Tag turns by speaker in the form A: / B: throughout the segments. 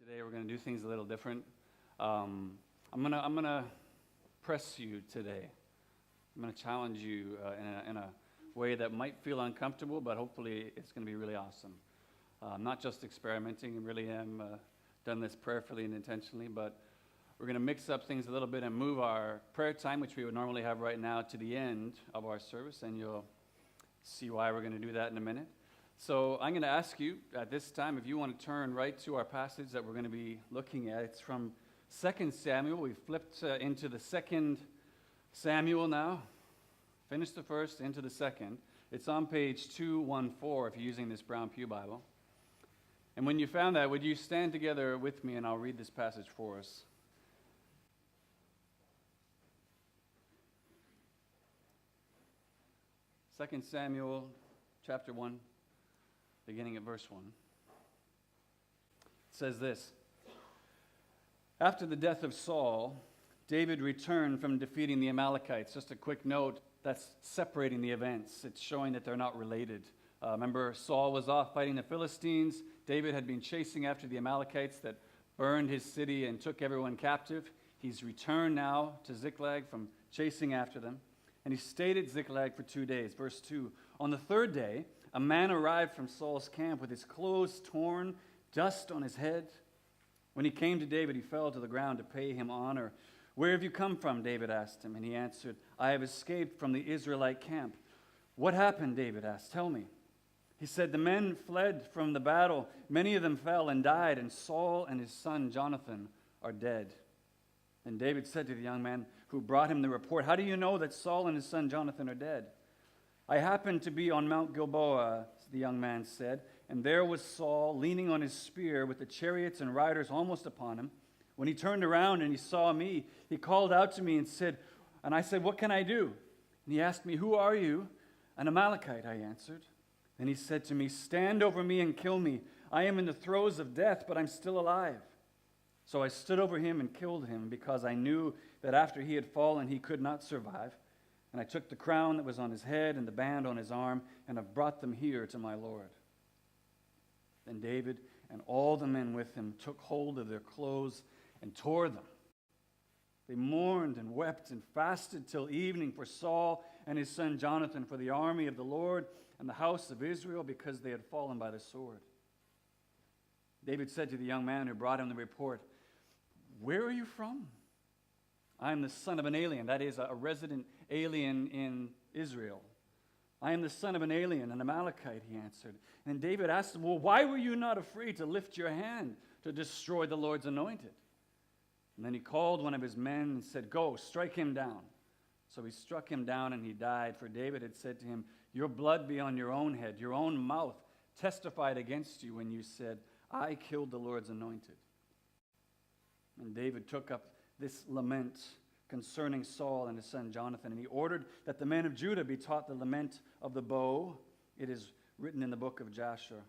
A: Today we're going to do things a little different. I'm gonna press you today. I'm going to challenge you in a way that might feel uncomfortable, but hopefully it's going to be really awesome. I'm not just experimenting. I really am done this prayerfully and intentionally, but we're going to mix up things a little bit and move our prayer time, which we would normally have right now, to the end of our service, and you'll see why we're going to do that in a minute. So I'm going to ask you at this time if you want to turn right to our passage that we're going to be looking at. It's from 2 Samuel. We've flipped into the 2 Samuel now. Finished the first, into the second. It's on page 214 if you're using this Brown Pew Bible. And when you found that, would you stand together with me and I'll read this passage for us. Second Samuel chapter 1. Beginning at verse 1. It says this: After the death of Saul, David returned from defeating the Amalekites. Just a quick note, that's separating the events. It's showing that they're not related. Remember, Saul was off fighting the Philistines. David had been chasing after the Amalekites that burned his city and took everyone captive. He's returned now to Ziklag from chasing after them. And he stayed at Ziklag for 2 days. Verse 2, on the third day, a man arrived from Saul's camp with his clothes torn, dust on his head. When he came to David, he fell to the ground to pay him honor. Where have you come from? David asked him. And he answered, I have escaped from the Israelite camp. What happened? David asked. Tell me. He said, the men fled from the battle. Many of them fell and died, and Saul and his son Jonathan are dead. And David said to the young man who brought him the report, how do you know that Saul and his son Jonathan are dead? I happened to be on Mount Gilboa, the young man said, and there was Saul leaning on his spear with the chariots and riders almost upon him. When he turned around and he saw me, he called out to me and I said, what can I do? And he asked me, who are you? An Amalekite, I answered. Then he said to me, stand over me and kill me. I am in the throes of death, but I'm still alive. So I stood over him and killed him because I knew that after he had fallen, he could not survive. And I took the crown that was on his head and the band on his arm, and have brought them here to my Lord. Then David and all the men with him took hold of their clothes and tore them. They mourned and wept and fasted till evening for Saul and his son Jonathan, for the army of the Lord and the house of Israel, because they had fallen by the sword. David said to the young man who brought him the report, where are you from? I am the son of an alien, that is, a resident alien in Israel. I am the son of an alien, an Amalekite, he answered. And David asked him, well, why were you not afraid to lift your hand to destroy the Lord's anointed? And then he called one of his men and said, go, strike him down. So he struck him down and he died, for David had said to him, your blood be on your own head, your own mouth testified against you when you said, I killed the Lord's anointed. And David took up this lament concerning Saul and his son Jonathan, and he ordered that the men of Judah be taught the lament of the bow. It is written in the book of Jasher.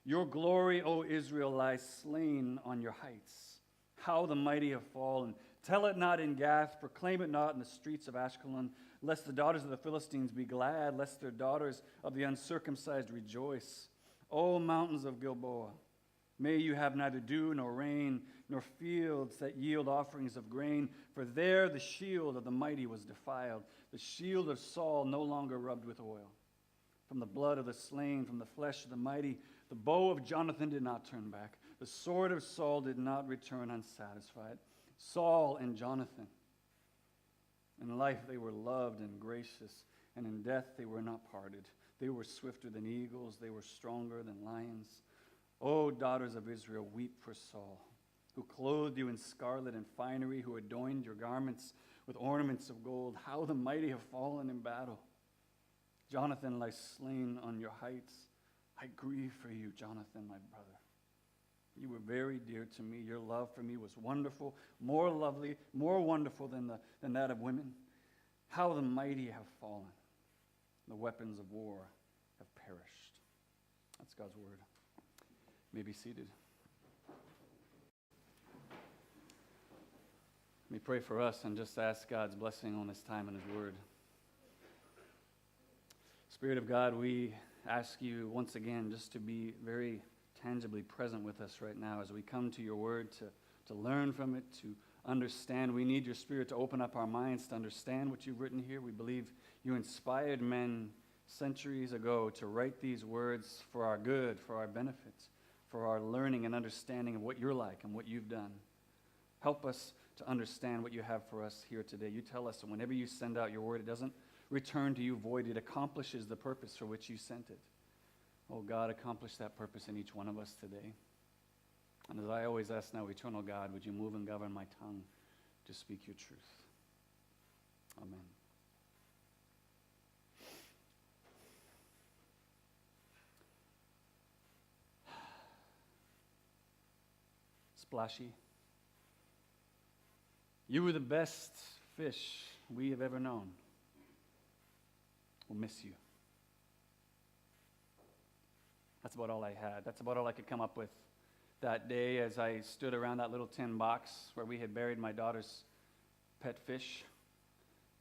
A: Your glory, O Israel, lies slain on your heights. How the mighty have fallen. Tell it not in Gath, proclaim it not in the streets of Ashkelon, lest the daughters of the Philistines be glad, lest their daughters of the uncircumcised rejoice. O mountains of Gilboa, may you have neither dew nor rain, nor fields that yield offerings of grain, for there the shield of the mighty was defiled, the shield of Saul no longer rubbed with oil. From the blood of the slain, from the flesh of the mighty, the bow of Jonathan did not turn back. The sword of Saul did not return unsatisfied. Saul and Jonathan, in life they were loved and gracious, and in death they were not parted. They were swifter than eagles, they were stronger than lions. O daughters of Israel, weep for Saul, who clothed you in scarlet and finery, who adorned your garments with ornaments of gold. How the mighty have fallen in battle. Jonathan lies slain on your heights. I grieve for you, Jonathan, my brother. You were very dear to me. Your love for me was wonderful, more lovely, more wonderful than that of women. How the mighty have fallen. The weapons of war have perished. That's God's word. You may be seated. Let me pray for us and just ask God's blessing on this time in his word. Spirit of God, we ask you once again just to be very tangibly present with us right now as we come to your word to learn from it, to understand. We need your Spirit to open up our minds to understand what you've written here. We believe you inspired men centuries ago to write these words for our good, for our benefits, for our learning and understanding of what you're like and what you've done. Help us to understand what you have for us here today. You tell us that whenever you send out your word, it doesn't return to you void. It accomplishes the purpose for which you sent it. Oh God, accomplish that purpose in each one of us today. And as I always ask now, eternal God, would you move and govern my tongue to speak your truth? Amen. Splashy. You were the best fish we have ever known. We'll miss you. That's about all I had. That's about all I could come up with that day as I stood around that little tin box where we had buried my daughter's pet fish.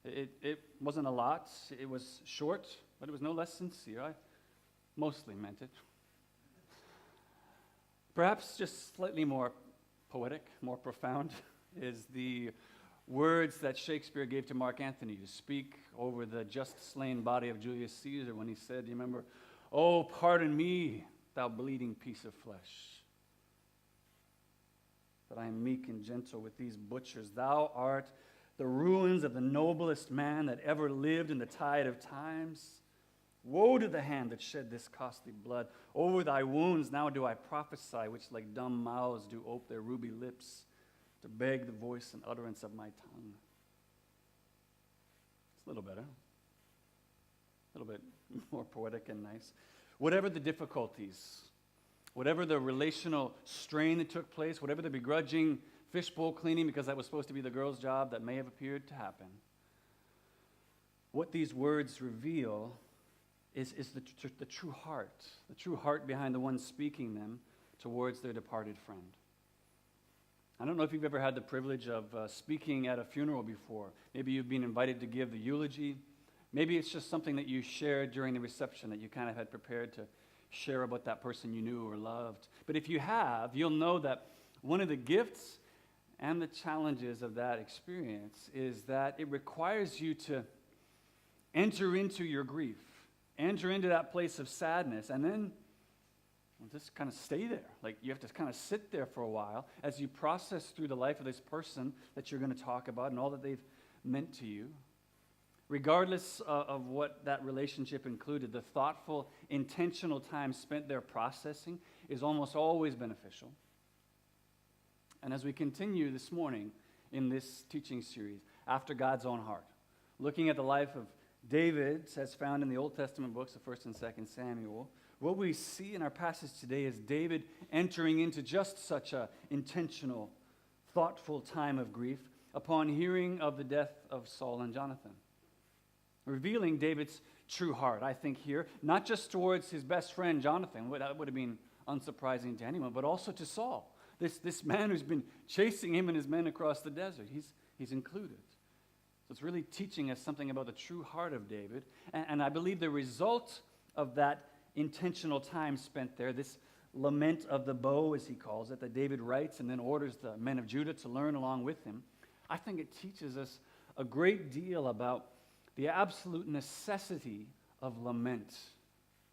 A: It wasn't a lot. It was short, but it was no less sincere. I mostly meant it. Perhaps just slightly more poetic, more profound, is the words that Shakespeare gave to Mark Antony to speak over the just slain body of Julius Caesar when he said, you remember, "Oh, pardon me, thou bleeding piece of flesh, that I am meek and gentle with these butchers. Thou art the ruins of the noblest man that ever lived in the tide of times. Woe to the hand that shed this costly blood. Over thy wounds now do I prophesy, which like dumb mouths do ope their ruby lips to beg the voice and utterance of my tongue." It's a little better. A little bit more poetic and nice. Whatever the difficulties, whatever the relational strain that took place, whatever the begrudging fishbowl cleaning, because that was supposed to be the girl's job, that may have appeared to happen, what these words reveal is the true heart behind the one speaking them towards their departed friend. I don't know if you've ever had the privilege of speaking at a funeral before. Maybe you've been invited to give the eulogy. Maybe it's just something that you shared during the reception that you kind of had prepared to share about that person you knew or loved. But if you have, you'll know that one of the gifts and the challenges of that experience is that it requires you to enter into your grief, enter into that place of sadness, and then just kind of stay there. Like you have to kind of sit there for a while as you process through the life of this person that you're going to talk about and all that they've meant to you. Regardless of what that relationship included, the thoughtful, intentional time spent there processing is almost always beneficial. And as we continue this morning in this teaching series, After God's Own Heart, looking at the life of David as found in the Old Testament books of 1st and 2nd Samuel, what we see in our passage today is David entering into just such an intentional, thoughtful time of grief upon hearing of the death of Saul and Jonathan. Revealing David's true heart, I think here, not just towards his best friend Jonathan, that would have been unsurprising to anyone, but also to Saul, this man who's been chasing him and his men across the desert. He's included. So it's really teaching us something about the true heart of David. And I believe the result of that intentional time spent there, this lament of the bow, as he calls it, that David writes and then orders the men of Judah to learn along with him, I think it teaches us a great deal about the absolute necessity of lament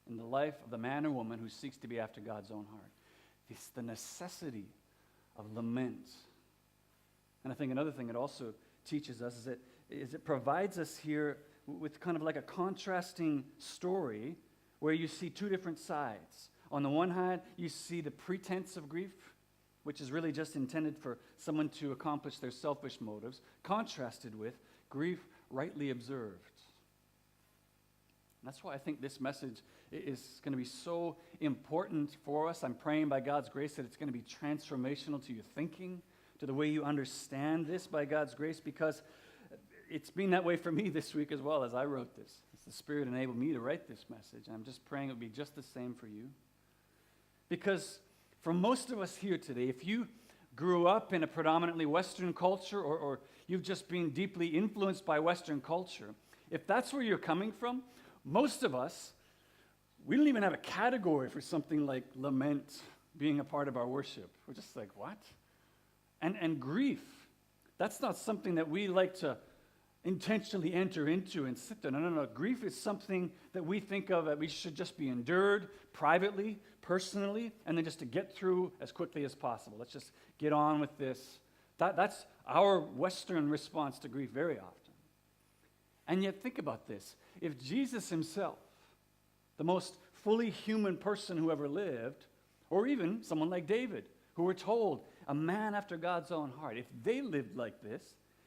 A: in the life of the man or woman who seeks to be after God's own heart. It's the necessity of lament. And I think another thing it also teaches us is it provides us here with kind of like a contrasting story where you see two different sides. On the one hand, you see the pretense of grief, which is really just intended for someone to accomplish their selfish motives, contrasted with grief rightly observed. And that's why I think this message is going to be so important for us. I'm praying by God's grace that it's going to be transformational to your thinking, to the way you understand this by God's grace, because it's been that way for me this week as well as I wrote this. It's the Spirit enabled me to write this message, and I'm just praying it would be just the same for you. Because for most of us here today, if you grew up in a predominantly Western culture or you've just been deeply influenced by Western culture, if that's where you're coming from, most of us, we don't even have a category for something like lament being a part of our worship. We're just like, what? And grief, that's not something that we like to intentionally enter into and sit there. No. Grief is something that we think of that we should just be endured privately, personally, and then just to get through as quickly as possible. Let's just get on with this. That's our Western response to grief very often. And yet think about this. If Jesus himself, the most fully human person who ever lived, or even someone like David, who we're told, a man after God's own heart, if they lived like this,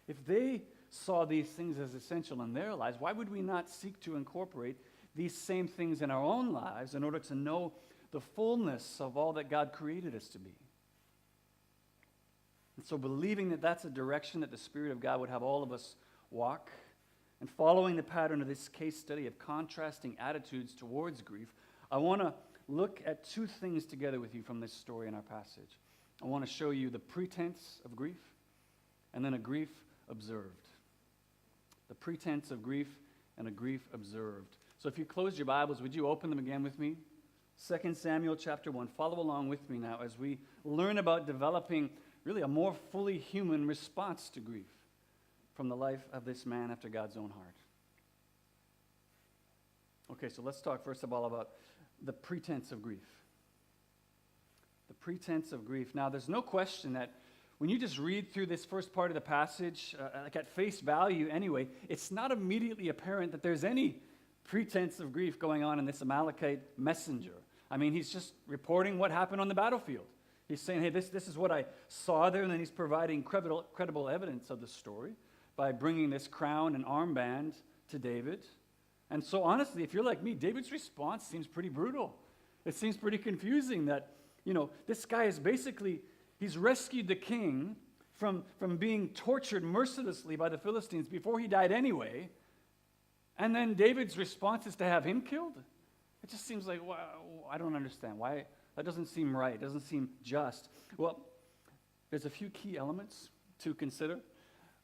A: if they saw these things as essential in their lives, why would we not seek to incorporate these same things in our own lives in order to know the fullness of all that God created us to be? And so believing that that's a direction that the Spirit of God would have all of us walk, and following the pattern of this case study of contrasting attitudes towards grief, I want to look at two things together with you from this story in our passage. I want to show you the pretense of grief, and then a grief observed. The pretense of grief and a grief observed. So if you close your Bibles, would you open them again with me? 2 Samuel chapter 1. Follow along with me now as we learn about developing really a more fully human response to grief from the life of this man after God's own heart. Okay, so let's talk first of all about the pretense of grief. The pretense of grief. Now, there's no question that when you just read through this first part of the passage, like at face value anyway, it's not immediately apparent that there's any pretense of grief going on in this Amalekite messenger. I mean, he's just reporting what happened on the battlefield. He's saying, hey, this is what I saw there, and then he's providing credible evidence of the story by bringing this crown and armband to David. And so honestly, if you're like me, David's response seems pretty brutal. It seems pretty confusing that, this guy is basically, he's rescued the king from being tortured mercilessly by the Philistines before he died anyway. And then David's response is to have him killed? It just seems like, well, I don't understand. Why? That doesn't seem right. It doesn't seem just. Well, there's a few key elements to consider,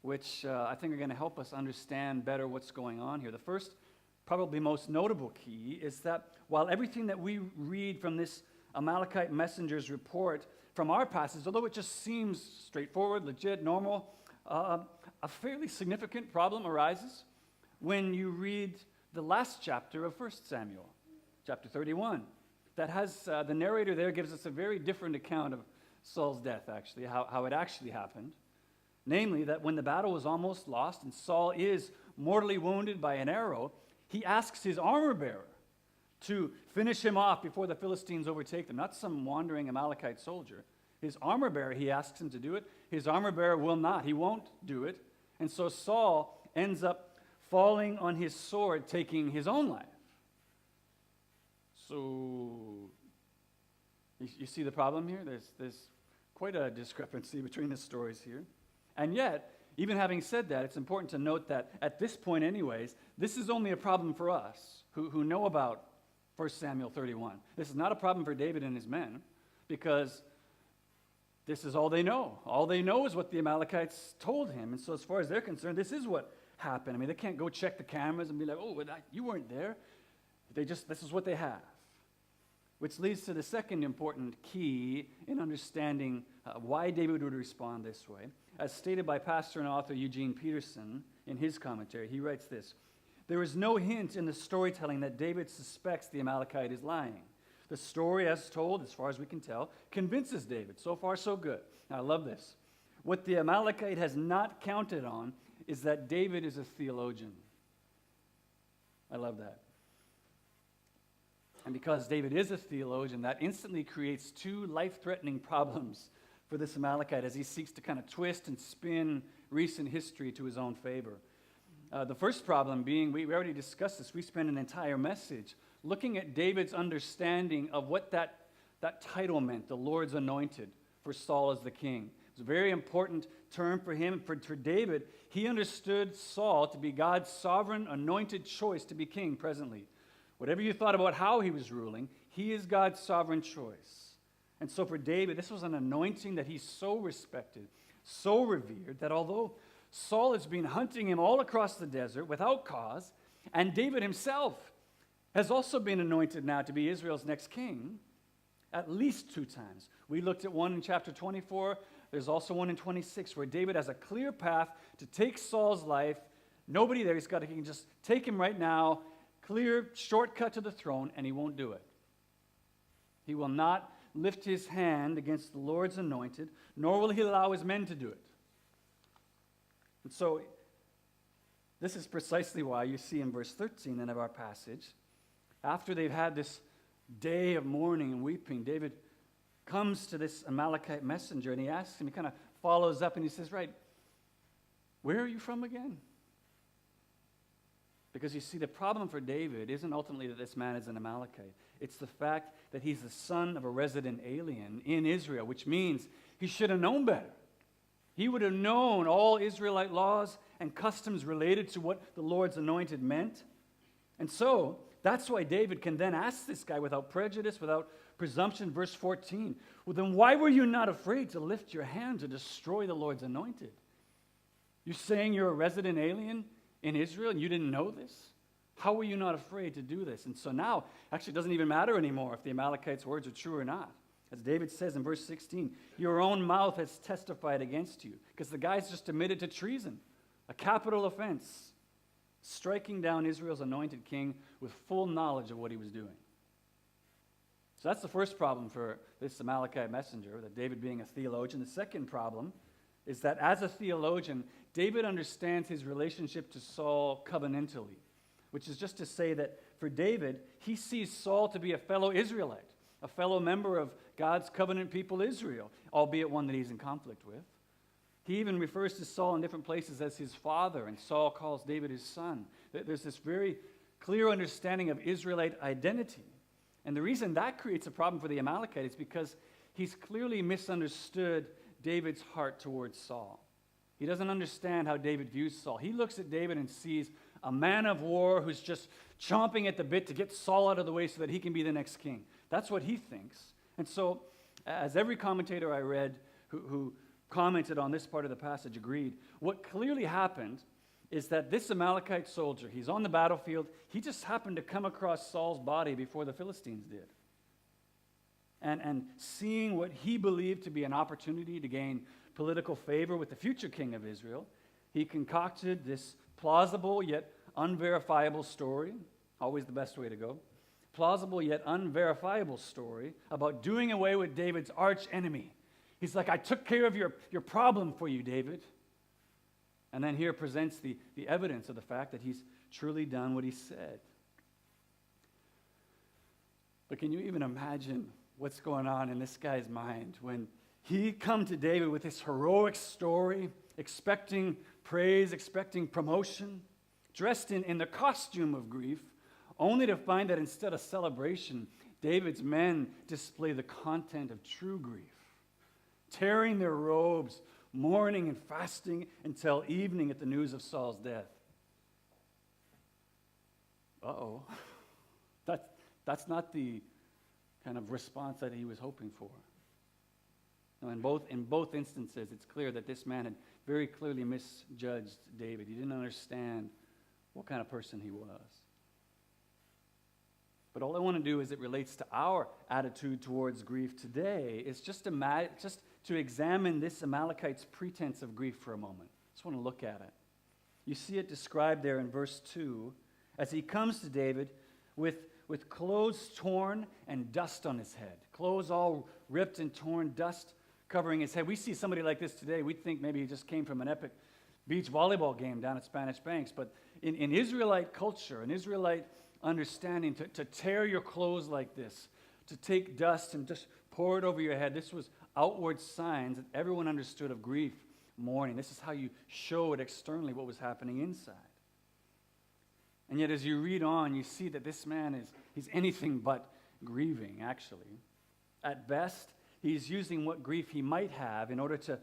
A: which I think are going to help us understand better what's going on here. The first, probably most notable key, is that while everything that we read from this Amalekite messenger's report from our passage, although it just seems straightforward, legit, normal, a fairly significant problem arises when you read the last chapter of 1 Samuel, chapter 31. That has, the narrator there gives us a very different account of Saul's death, actually, how it actually happened. Namely, that when the battle was almost lost and Saul is mortally wounded by an arrow, he asks his armor bearer to finish him off before the Philistines overtake them. Not some wandering Amalekite soldier. His armor bearer, he asks him to do it. His armor bearer will not. He won't do it. And so Saul ends up falling on his sword, taking his own life. So, you see the problem here? There's quite a discrepancy between the stories here. And yet, even having said that, it's important to note that at this point anyways, this is only a problem for us who know about 1 Samuel 31. This is not a problem for David and his men, because this is all they know. All they know is what the Amalekites told him. And so as far as they're concerned, this is what happened. I mean, they can't go check the cameras and be like, oh, you weren't there. This is what they have. Which leads to the second important key in understanding why David would respond this way. As stated by pastor and author Eugene Peterson in his commentary, he writes this: there is no hint in the storytelling that David suspects the Amalekite is lying. The story, as told, as far as we can tell, convinces David. So far, so good. Now, I love this. What the Amalekite has not counted on is that David is a theologian. I love that. And because David is a theologian, that instantly creates two life-threatening problems for this Amalekite as he seeks to kind of twist and spin recent history to his own favor. The first problem being, we already discussed this, we spent an entire message looking at David's understanding of what that title meant, the Lord's anointed, for Saul as the king. It was a very important term for him. For David, he understood Saul to be God's sovereign anointed choice to be king presently. Whatever you thought about how he was ruling, he is God's sovereign choice. And so for David, this was an anointing that he so respected, so revered, that although Saul has been hunting him all across the desert without cause, and David himself has also been anointed now to be Israel's next king, at least 2 times. We looked at one in chapter 24. There's also one in 26 where David has a clear path to take Saul's life. Nobody there. He can just take him right now, clear shortcut to the throne, and he won't do it. He will not lift his hand against the Lord's anointed, nor will he allow his men to do it. And so, this is precisely why you see in verse 13 then of our passage, after they've had this day of mourning and weeping, David comes to this Amalekite messenger and he asks him, he kind of follows up and he says, right, where are you from again? Because you see, the problem for David isn't ultimately that this man is an Amalekite. It's the fact that he's the son of a resident alien in Israel, which means he should have known better. He would have known all Israelite laws and customs related to what the Lord's anointed meant. And so, that's why David can then ask this guy without prejudice, without presumption, verse 14, well, then why were you not afraid to lift your hand to destroy the Lord's anointed? You're saying you're a resident alien in Israel and you didn't know this? How were you not afraid to do this? And so now, actually, it doesn't even matter anymore if the Amalekites' words are true or not. As David says in verse 16, your own mouth has testified against you, because the guy's just admitted to treason, a capital offense, striking down Israel's anointed king with full knowledge of what he was doing. So that's the first problem for this Amalekite messenger, that David being a theologian. The second problem is that as a theologian, David understands his relationship to Saul covenantally, which is just to say that for David, he sees Saul to be a fellow Israelite, a fellow member of God's covenant people Israel, albeit one that he's in conflict with. He even refers to Saul in different places as his father, and Saul calls David his son. There's this very clear understanding of Israelite identity. And the reason that creates a problem for the Amalekite is because he's clearly misunderstood David's heart towards Saul. He doesn't understand how David views Saul. He looks at David and sees a man of war who's just chomping at the bit to get Saul out of the way so that he can be the next king. That's what he thinks. And so, as every commentator I read who commented on this part of the passage agreed, what clearly happened is that this Amalekite soldier, he's on the battlefield, he just happened to come across Saul's body before the Philistines did. And seeing what he believed to be an opportunity to gain political favor with the future king of Israel, he concocted this plausible yet unverifiable story, always the best way to go, plausible yet unverifiable story about doing away with David's arch enemy. He's like, I took care of your problem for you, David. And then here presents the evidence of the fact that he's truly done what he said. But can you even imagine what's going on in this guy's mind when he come to David with this heroic story, expecting praise, expecting promotion, dressed in the costume of grief, only to find that instead of celebration, David's men display the content of true grief, tearing their robes, mourning and fasting until evening at the news of Saul's death. Uh-oh. That's not the kind of response that he was hoping for. No, in both instances, it's clear that this man had very clearly misjudged David. He didn't understand what kind of person he was. But all I want to do as it relates to our attitude towards grief today is just to examine this Amalekite's pretense of grief for a moment. Just want to look at it. You see it described there in verse 2 as he comes to David with clothes torn and dust on his head. Clothes all ripped and torn, dust covering his head. We see somebody like this today, we'd think maybe he just came from an epic beach volleyball game down at Spanish Banks. But in Israelite culture, an Israelite understanding, to tear your clothes like this, to take dust and just pour it over your head, this was outward signs that everyone understood of grief, mourning. This is how you showed externally what was happening inside. And yet as you read on, you see that this man he's anything but grieving, actually. At best, he's using what grief he might have in order to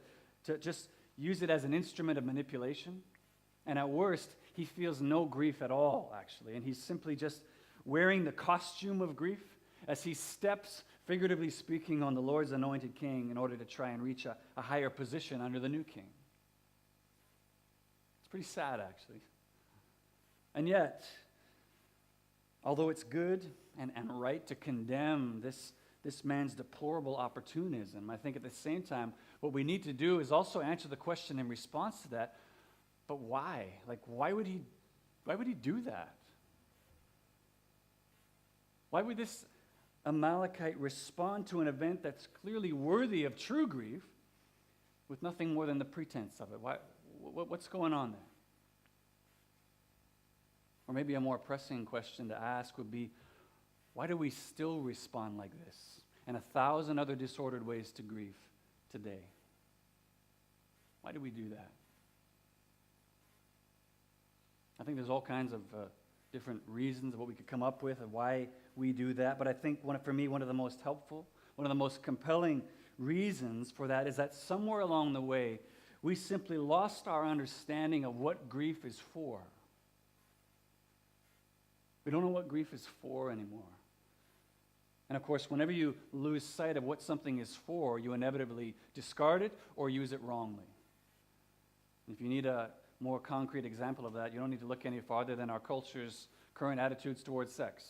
A: just use it as an instrument of manipulation. And at worst, he feels no grief at all, actually. And he's simply just wearing the costume of grief as he steps, figuratively speaking, on the Lord's anointed king in order to try and reach a higher position under the new king. It's pretty sad, actually. And yet, although it's good and right to condemn this this man's deplorable opportunism. I think at the same time, what we need to do is also answer the question in response to that, but why? Like, why would he do that? Why would this Amalekite respond to an event that's clearly worthy of true grief with nothing more than the pretense of it? What's going on there? Or maybe a more pressing question to ask would be, why do we still respond like this and 1,000 other disordered ways to grief today? Why do we do that? I think there's all kinds of different reasons of what we could come up with of why we do that, but I think for me, one of the most helpful, one of the most compelling reasons for that is that somewhere along the way, we simply lost our understanding of what grief is for. We don't know what grief is for anymore. And of course, whenever you lose sight of what something is for, you inevitably discard it or use it wrongly. If you need a more concrete example of that, you don't need to look any farther than our culture's current attitudes towards sex.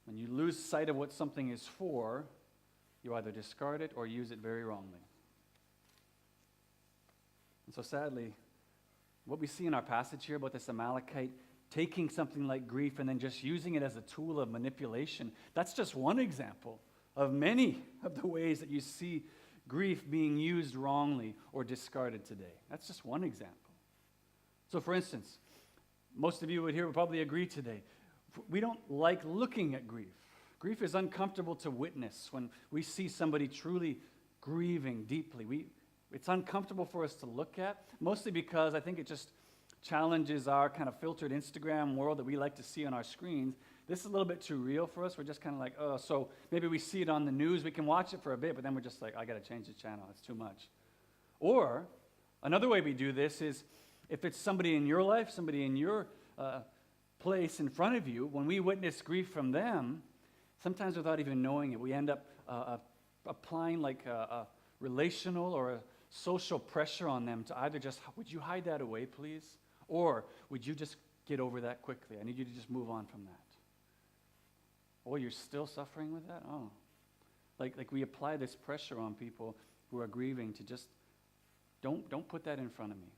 A: When you lose sight of what something is for, you either discard it or use it very wrongly. And so sadly, what we see in our passage here about this Amalekite taking something like grief and then just using it as a tool of manipulation, that's just one example of many of the ways that you see grief being used wrongly or discarded today. That's just one example. So for instance, most of you would probably agree today, we don't like looking at grief. Grief is uncomfortable to witness when we see somebody truly grieving deeply. It's uncomfortable for us to look at, mostly because I think it just challenges our kind of filtered Instagram world that we like to see on our screens. This is a little bit too real for us. We're just kind of like, oh, so maybe we see it on the news. We can watch it for a bit, but then we're just like, I got to change the channel. It's too much. Or another way we do this is if it's somebody in your life, somebody in your place in front of you, when we witness grief from them, sometimes without even knowing it, we end up applying like a relational or a social pressure on them to either just, would you hide that away, please? Or would you just get over that quickly? I need you to just move on from that. Oh, you're still suffering with that? Oh. Like we apply this pressure on people who are grieving to just, don't put that in front of me.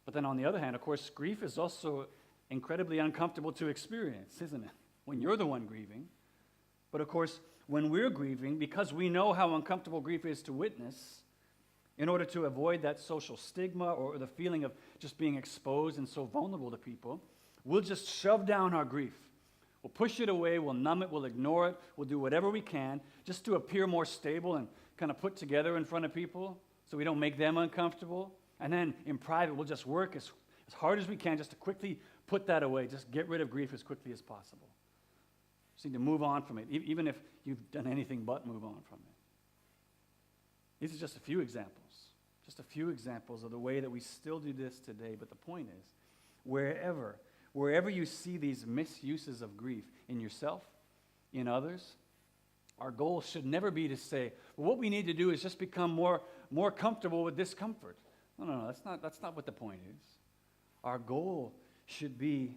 A: But then on the other hand, of course, grief is also incredibly uncomfortable to experience, isn't it? When you're the one grieving. But of course, when we're grieving, because we know how uncomfortable grief is to witness, in order to avoid that social stigma or the feeling of just being exposed and so vulnerable to people, we'll just shove down our grief. We'll push it away, we'll numb it, we'll ignore it, we'll do whatever we can just to appear more stable and kind of put together in front of people so we don't make them uncomfortable. And then in private, we'll just work as hard as we can just to quickly put that away, just get rid of grief as quickly as possible. Just need to move on from it, even if you've done anything but move on from it. These are just a few examples of the way that we still do this today. But the point is, wherever you see these misuses of grief in yourself, in others, our goal should never be to say, well, what we need to do is just become more comfortable with discomfort. No, that's not what the point is. Our goal should be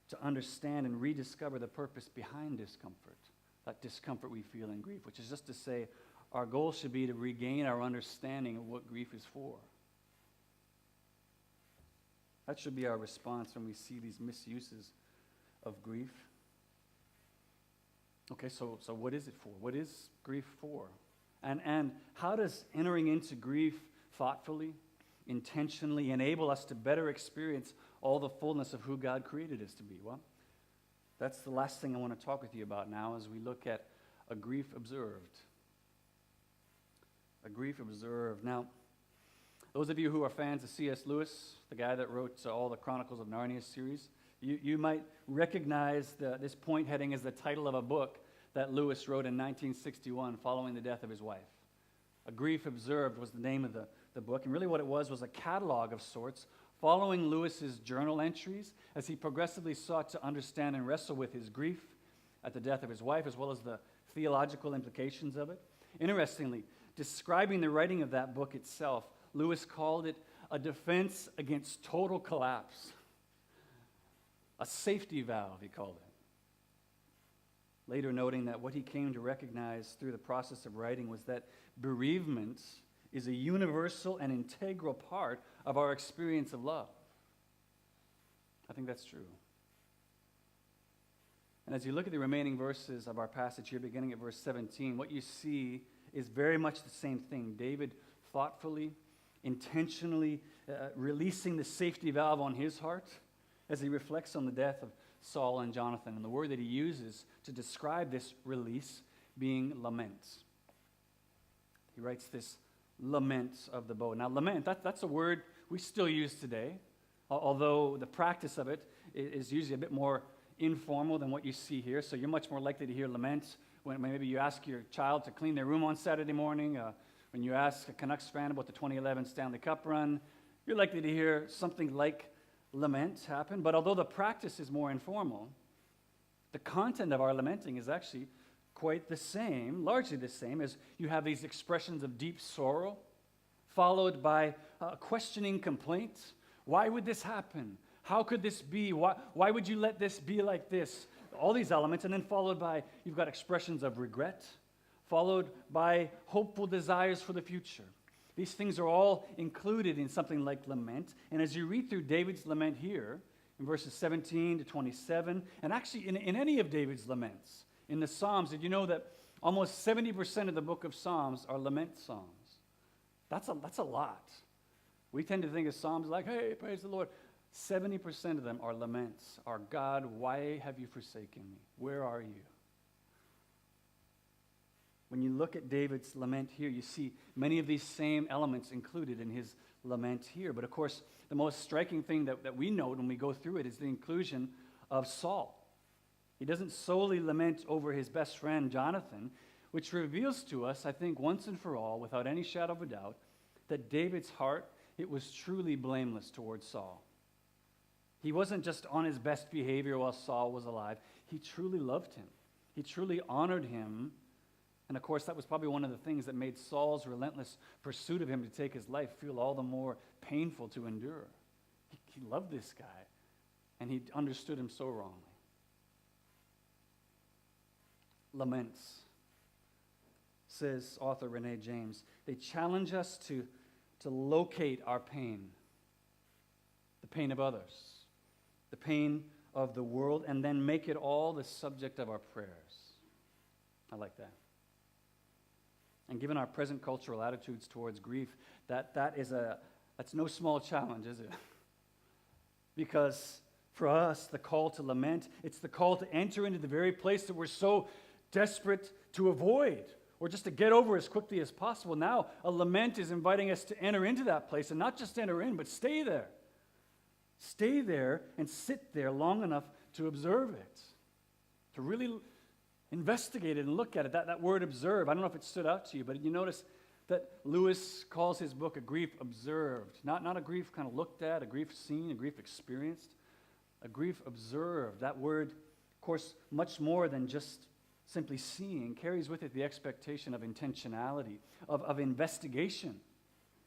A: to understand and rediscover the purpose behind discomfort, that discomfort we feel in grief, which is just to say, our goal should be to regain our understanding of what grief is for. That should be our response when we see these misuses of grief. Okay, so what is it for? What is grief for? And how does entering into grief thoughtfully, intentionally enable us to better experience all the fullness of who God created us to be? Well, that's the last thing I want to talk with you about now as we look at a grief observed. A grief observed. Now, those of you who are fans of C.S. Lewis, the guy that wrote all the Chronicles of Narnia series, you might recognize this point heading as the title of a book that Lewis wrote in 1961 following the death of his wife. A Grief Observed was the name of the book, and really what it was a catalog of sorts following Lewis's journal entries as he progressively sought to understand and wrestle with his grief at the death of his wife, as well as the theological implications of it. Interestingly, describing the writing of that book itself, Lewis called it a defense against total collapse. A safety valve, he called it. later noting that what he came to recognize through the process of writing was that bereavement is a universal and integral part of our experience of love. I think that's true. And as you look at the remaining verses of our passage here, beginning at verse 17, what you see is very much the same thing. David thoughtfully, intentionally releasing the safety valve on his heart as he reflects on the death of Saul and Jonathan. And the word that he uses to describe this release being laments. He writes this lament of the bow. Now, lament, that's a word we still use today, although the practice of it is usually a bit more informal than what you see here. So you're much more likely to hear laments when maybe you ask your child to clean their room on Saturday morning, when you ask a Canucks fan about the 2011 Stanley Cup run. You're likely to hear something like lament happen. But although the practice is more informal, the content of our lamenting is actually quite the same, largely the same, as you have these expressions of deep sorrow, followed by questioning complaint. Why would this happen? How could this be? Why would you let this be like this? All these elements, and then followed by, you've got expressions of regret, followed by hopeful desires for the future. These things are all included in something like lament. And as you read through David's lament here, in verses 17 to 27, and actually in any of David's laments, in the Psalms, did you know that almost 70% of the book of Psalms are lament psalms? That's a lot. We tend to think of Psalms like, hey, praise the Lord. 70% of them are laments. Are God, why have you forsaken me? Where are you? When you look at David's lament here, you see many of these same elements included in his lament here. But of course, the most striking thing that we note when we go through it is the inclusion of Saul. He doesn't solely lament over his best friend, Jonathan, which reveals to us, I think, once and for all, without any shadow of a doubt, that David's heart, it was truly blameless towards Saul. He wasn't just on his best behavior while Saul was alive. He truly loved him. He truly honored him. And of course, that was probably one of the things that made Saul's relentless pursuit of him to take his life feel all the more painful to endure. He loved this guy, and he understood him so wrongly. Laments, says author Renee James, they challenge us to locate our pain, the pain of others, the pain of the world, and then make it all the subject of our prayers. I like that. And given our present cultural attitudes towards grief, that's no small challenge, is it? Because for us, the call to lament, it's the call to enter into the very place that we're so desperate to avoid, or just to get over as quickly as possible. Now, a lament is inviting us to enter into that place, and not just enter in, but stay there. Stay there and sit there long enough to observe it, to really investigate it and look at it. That word observe, I don't know if it stood out to you, but you notice that Lewis calls his book a grief observed. Not a grief kind of looked at, a grief seen, a grief experienced, a grief observed. That word, of course, much more than just simply seeing, carries with it the expectation of intentionality, of investigation.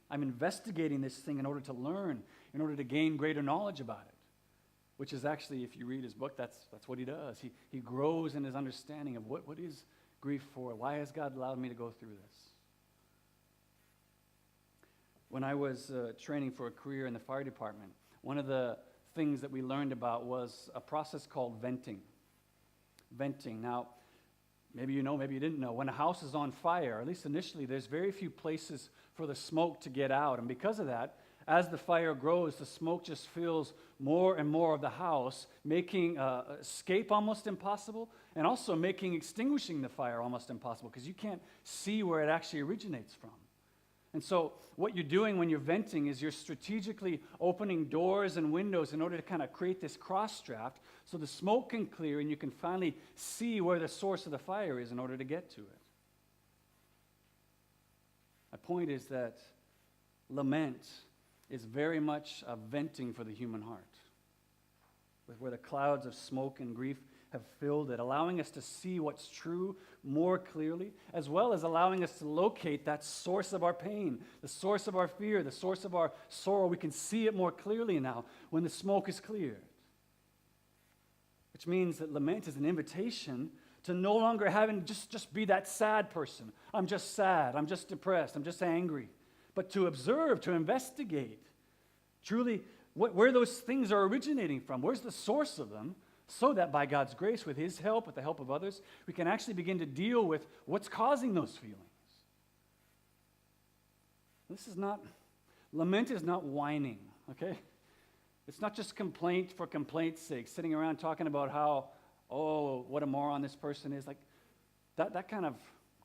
A: I'm investigating this thing in order to learn, in order to gain greater knowledge about it. Which is actually, if you read his book, that's what he does. He grows in his understanding of what is grief for? Why has God allowed me to go through this? When I was training for a career in the fire department, one of the things that we learned about was a process called venting. Venting. Now, maybe you know, maybe you didn't know. When a house is on fire, at least initially, there's very few places for the smoke to get out. And because of that, as the fire grows, the smoke just fills more and more of the house, making escape almost impossible, and also making extinguishing the fire almost impossible, because you can't see where it actually originates from. And so what you're doing when you're venting is you're strategically opening doors and windows in order to kind of create this cross draft so the smoke can clear and you can finally see where the source of the fire is in order to get to it. My point is that lament is very much a venting for the human heart, where the clouds of smoke and grief have filled it, allowing us to see what's true more clearly, as well as allowing us to locate that source of our pain, the source of our fear, the source of our sorrow. We can see it more clearly now when the smoke is cleared. Which means that lament is an invitation To no longer having just be that sad person. I'm just sad. I'm just depressed. I'm just angry. But to observe, to investigate, truly where those things are originating from. Where's the source of them? So that by God's grace, with His help, with the help of others, we can actually begin to deal with what's causing those feelings. Lament is not whining, okay? It's not just complaint for complaint's sake, sitting around talking about how, oh, what a moron this person is. Like, that kind of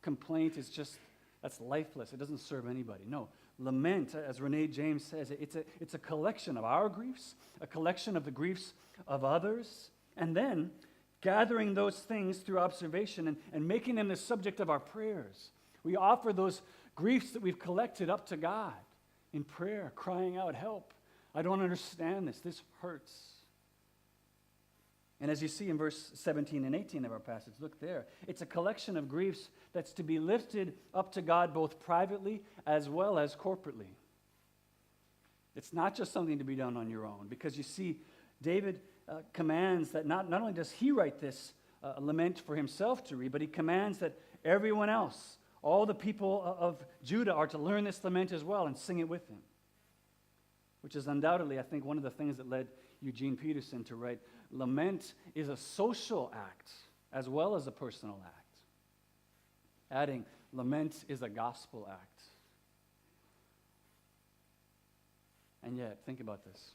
A: complaint is just, that's lifeless. It doesn't serve anybody. No, lament, as Renee James says, it's a collection of our griefs, a collection of the griefs of others, and then gathering those things through observation and making them the subject of our prayers. We offer those griefs that we've collected up to God in prayer, crying out, help. I don't understand this. This hurts. And as you see in verse 17 and 18 of our passage, look there. It's a collection of griefs that's to be lifted up to God both privately as well as corporately. It's not just something to be done on your own, because you see, David commands that not only does he write this lament for himself to read, but he commands that everyone else, all the people of Judah, are to learn this lament as well and sing it with him. Which is undoubtedly, I think, one of the things that led Eugene Peterson to write, lament is a social act as well as a personal act. Adding, lament is a gospel act. And yet, think about this.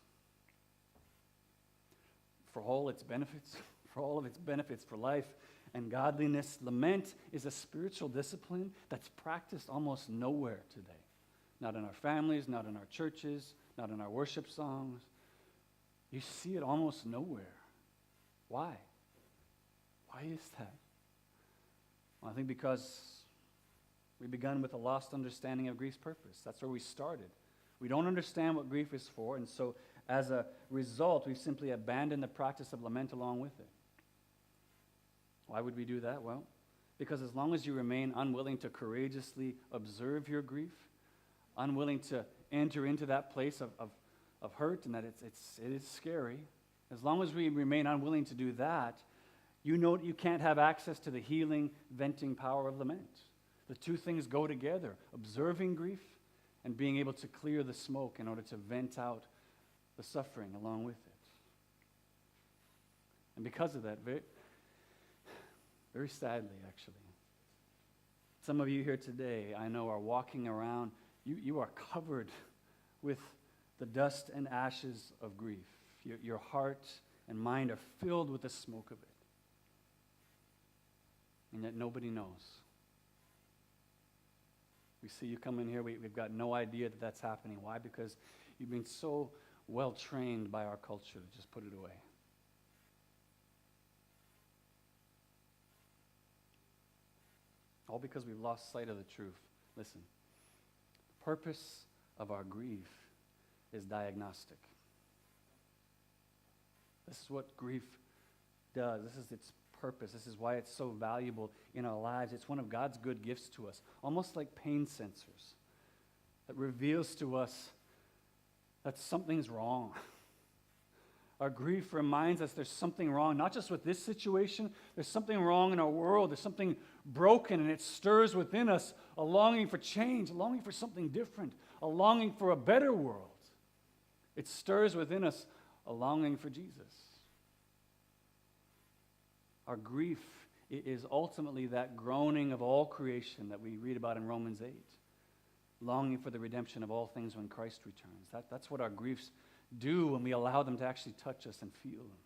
A: For all its benefits, for all of its benefits for life and godliness, lament is a spiritual discipline that's practiced almost nowhere today. Not in our families, not in our churches, not in our worship songs. You see it almost nowhere. Why? Why is that? Well, I think because we begun with a lost understanding of grief's purpose. That's where we started. We don't understand what grief is for, and so as a result, we've simply abandoned the practice of lament along with it. Why would we do that? Well, because as long as you remain unwilling to courageously observe your grief, unwilling to enter into that place of hurt, and that it is scary, as long as we remain unwilling to do that, you know you can't have access to the healing, venting power of lament. The two things go together, observing grief and being able to clear the smoke in order to vent out the suffering along with it. And because of that, very, very sadly, actually, some of you here today, I know, are walking around, you are covered with the dust and ashes of grief. Your heart and mind are filled with the smoke of it. And yet nobody knows. We see you come in here, we've got no idea that that's happening. Why? Because you've been so well trained by our culture to just put it away. All because we've lost sight of the truth. Listen, the purpose of our grief is diagnostic. This is what grief does. This is its purpose. This is why it's so valuable in our lives. It's one of God's good gifts to us, almost like pain sensors that reveals to us that something's wrong. Our grief reminds us there's something wrong, not just with this situation, there's something wrong in our world, there's something broken, and it stirs within us a longing for change, a longing for something different, a longing for a better world. It stirs within us a longing for Jesus. Our grief is ultimately that groaning of all creation that we read about in Romans 8, longing for the redemption of all things when Christ returns. That's what our griefs do when we allow them to actually touch us and feel them.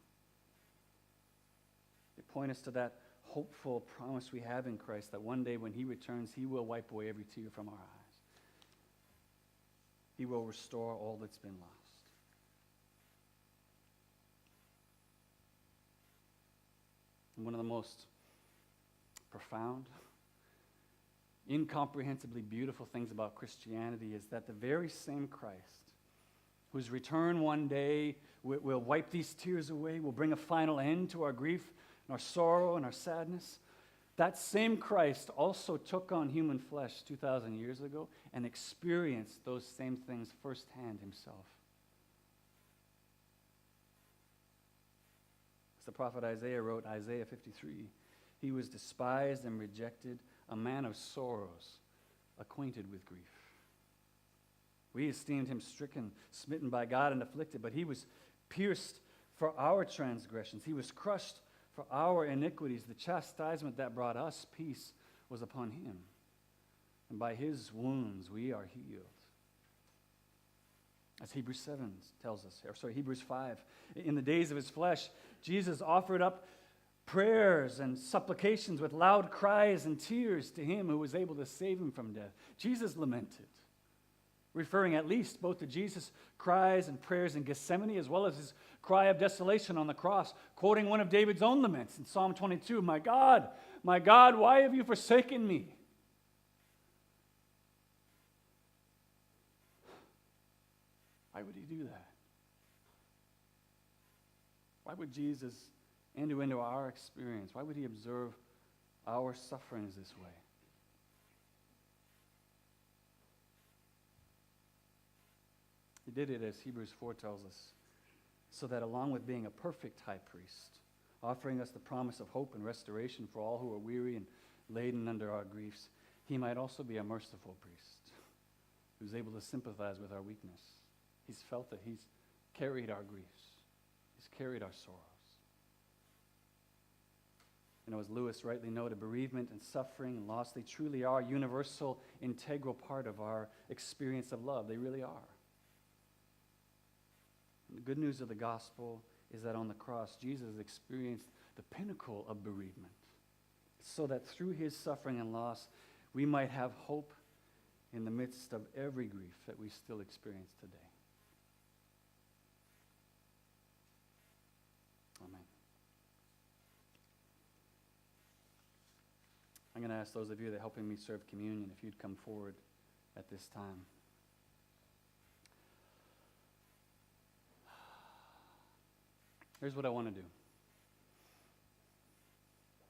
A: They point us to that hopeful promise we have in Christ that one day when He returns, He will wipe away every tear from our eyes. He will restore all that's been lost. And one of the most profound, incomprehensibly beautiful things about Christianity is that the very same Christ, whose return one day will wipe these tears away, will bring a final end to our grief and our sorrow and our sadness, that same Christ also took on human flesh 2,000 years ago and experienced those same things firsthand Himself. As the prophet Isaiah wrote, Isaiah 53, He was despised and rejected, a man of sorrows, acquainted with grief. We esteemed him stricken, smitten by God, and afflicted, but he was pierced for our transgressions. He was crushed for our iniquities. The chastisement that brought us peace was upon him. And by his wounds we are healed. As Hebrews 7 tells us, Hebrews 5. In the days of his flesh, Jesus offered up prayers and supplications with loud cries and tears to him who was able to save him from death. Jesus lamented, referring at least both to Jesus' cries and prayers in Gethsemane as well as his cry of desolation on the cross, quoting one of David's own laments in Psalm 22, my God, why have you forsaken me? Why would he do that? Why would Jesus enter into our experience? Why would he observe our sufferings this way? He did it, as Hebrews 4 tells us, so that along with being a perfect high priest, offering us the promise of hope and restoration for all who are weary and laden under our griefs, he might also be a merciful priest who's able to sympathize with our weakness. He's felt that he's carried our griefs. He's carried our sorrows. You know, as Lewis rightly noted, bereavement and suffering and loss, they truly are a universal, integral part of our experience of love. They really are. And the good news of the gospel is that on the cross, Jesus experienced the pinnacle of bereavement, so that through his suffering and loss, we might have hope in the midst of every grief that we still experience today. Amen. I'm going to ask those of you that are helping me serve communion if you'd come forward at this time. Here's what I want to do.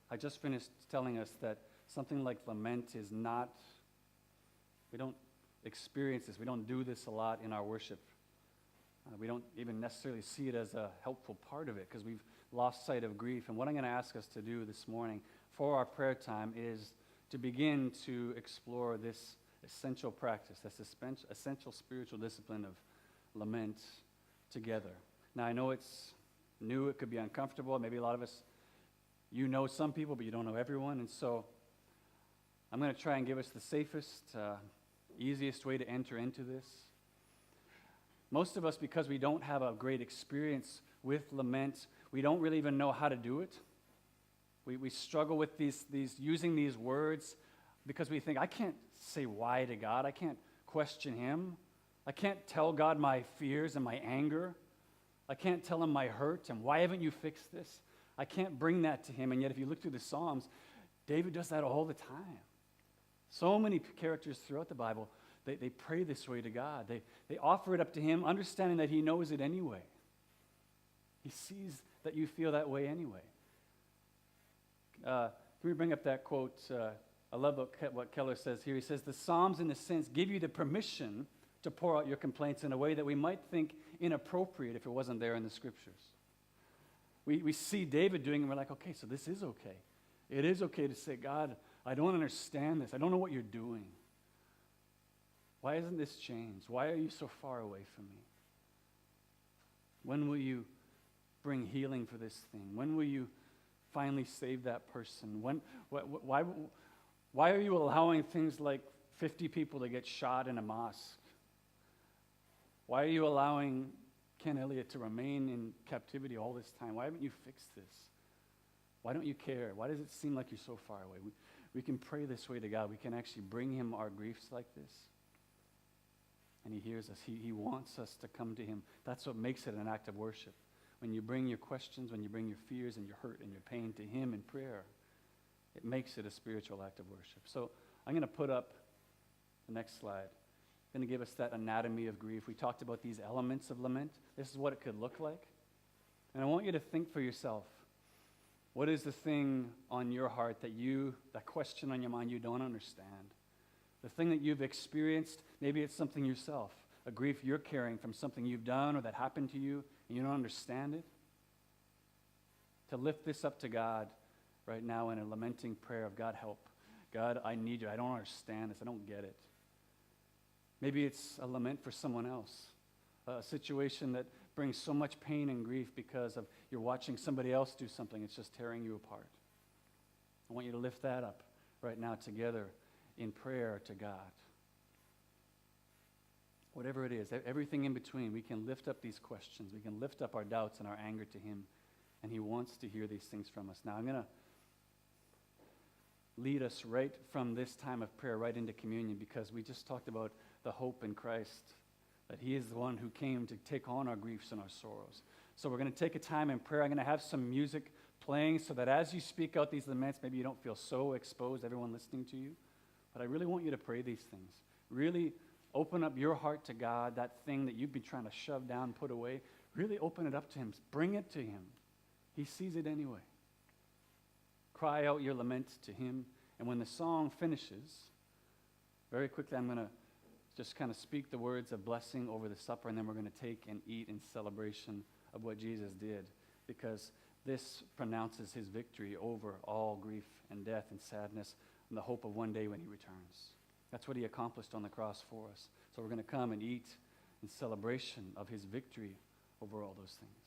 A: I just finished telling us that something like lament is not, we don't experience this, we don't do this a lot in our worship. We don't even necessarily see it as a helpful part of it because we've lost sight of grief. And what I'm going to ask us to do this morning for our prayer time is to begin to explore this essential practice, this essential spiritual discipline of lament together. Now, I know it's new, it could be uncomfortable. Maybe a lot of us, you know some people, but you don't know everyone. And so I'm going to try and give us the safest, easiest way to enter into this. Most of us, because we don't have a great experience with lament, we don't really even know how to do it. We struggle with these using these words because we think, I can't say why to God. I can't question him. I can't tell God my fears and my anger. I can't tell him my hurt and why haven't you fixed this? I can't bring that to him. And yet if you look through the Psalms, David does that all the time. So many characters throughout the Bible, they pray this way to God. They offer it up to him, understanding that he knows it anyway. He sees that you feel that way anyway. Can we bring up that quote? I love what Keller says here. He says, the Psalms, in a sense, give you the permission to pour out your complaints in a way that we might think inappropriate if it wasn't there in the Scriptures. We see David doing it, and we're like, okay, so this is okay. It is okay to say, God, I don't understand this. I don't know what you're doing. Why hasn't this changed? Why are you so far away from me? When will you bring healing for this thing? When will you finally save that person? Why are you allowing things like 50 people to get shot in a mosque? Why are you allowing Ken Elliott to remain in captivity all this time? Why haven't you fixed this? Why don't you care? Why does it seem like you're so far away? We can pray this way to God. We can actually bring him our griefs like this. And he hears us. He wants us to come to him. That's what makes it an act of worship. When you bring your questions, when you bring your fears and your hurt and your pain to him in prayer, it makes it a spiritual act of worship. So I'm going to put up the next slide. I'm going to give us that anatomy of grief. We talked about these elements of lament. This is what it could look like. And I want you to think for yourself. What is the thing on your heart that question on your mind you don't understand? The thing that you've experienced, maybe it's something yourself, a grief you're carrying from something you've done or that happened to you, and you don't understand it. To lift this up to God right now in a lamenting prayer of, God, help. God, I need you. I don't understand this. I don't get it. Maybe it's a lament for someone else, a situation that brings so much pain and grief because of you're watching somebody else do something. It's just tearing you apart. I want you to lift that up right now together in prayer to God. Whatever it is, everything in between, we can lift up these questions. We can lift up our doubts and our anger to him, and he wants to hear these things from us. Now, I'm going to lead us right from this time of prayer right into communion, because we just talked about the hope in Christ, that he is the one who came to take on our griefs and our sorrows. So we're going to take a time in prayer. I'm going to have some music playing so that as you speak out these laments, maybe you don't feel so exposed, everyone listening to you. But I really want you to pray these things. Really open up your heart to God, that thing that you've been trying to shove down, put away. Really open it up to him. Bring it to him. He sees it anyway. Cry out your lament to him. And when the song finishes, very quickly I'm going to just kind of speak the words of blessing over the supper, and then we're going to take and eat in celebration of what Jesus did, because this pronounces his victory over all grief and death and sadness and the hope of one day when he returns. That's what he accomplished on the cross for us. So we're going to come and eat in celebration of his victory over all those things.